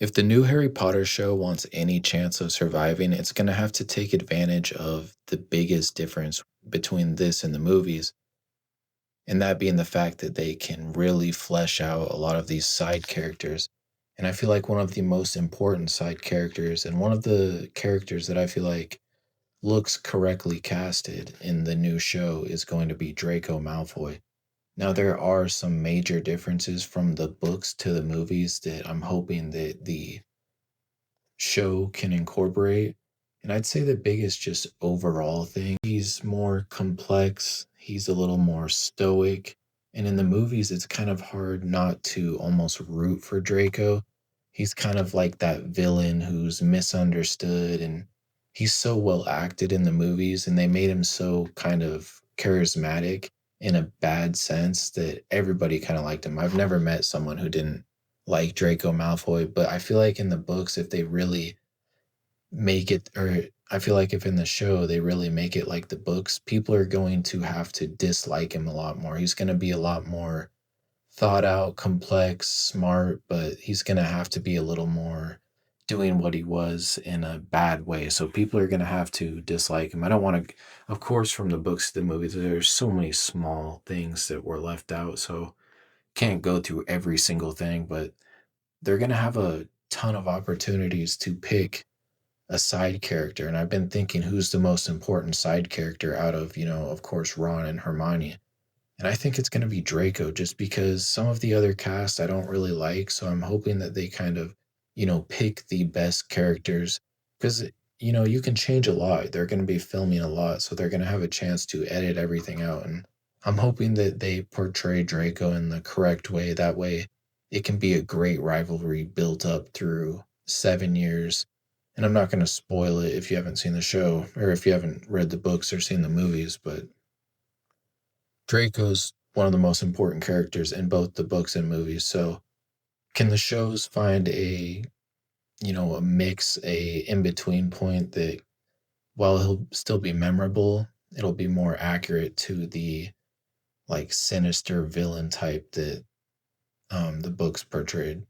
If the new Harry Potter show wants any chance of surviving, it's going to have to take advantage of the biggest difference between this and the movies, and that being the fact that they can really flesh out a lot of these side characters. And I feel like one of the most important side characters, and one of the characters that I feel like looks correctly casted in the new show, is going to be Draco Malfoy. Now, there are some major differences from the books to the movies that I'm hoping that the show can incorporate. And I'd say the biggest just overall thing, he's more complex, he's a little more stoic. And in the movies, it's kind of hard not to almost root for Draco. He's kind of like that villain who's misunderstood, and he's so well acted in the movies, and they made him so kind of charismatic in a bad sense that everybody kind of liked him. I've never met someone who didn't like Draco Malfoy, but I feel like in the books, if they really make it, or I feel like if in the show they really make it like the books, people are going to have to dislike him a lot more. He's going to be a lot more thought out, complex, smart, but he's going to have to be a little more doing what he was in a bad way. So people are going to have to dislike him. I don't want to, of course, from the books to the movies, there's so many small things that were left out. So can't go through every single thing, but they're going to have a ton of opportunities to pick a side character. And I've been thinking who's the most important side character out of, of course, Ron and Hermione. And I think it's going to be Draco just because some of the other cast I don't really like. So I'm hoping that they kind of, pick the best characters because, you can change a lot. They're going to be filming a lot. So they're going to have a chance to edit everything out. And I'm hoping that they portray Draco in the correct way. That way it can be a great rivalry built up through 7 years. And I'm not going to spoil it if you haven't seen the show or if you haven't read the books or seen the movies, but Draco's one of the most important characters in both the books and movies. So can the shows find a mix, a in-between point that while he'll still be memorable, it'll be more accurate to the like sinister villain type that the books portrayed.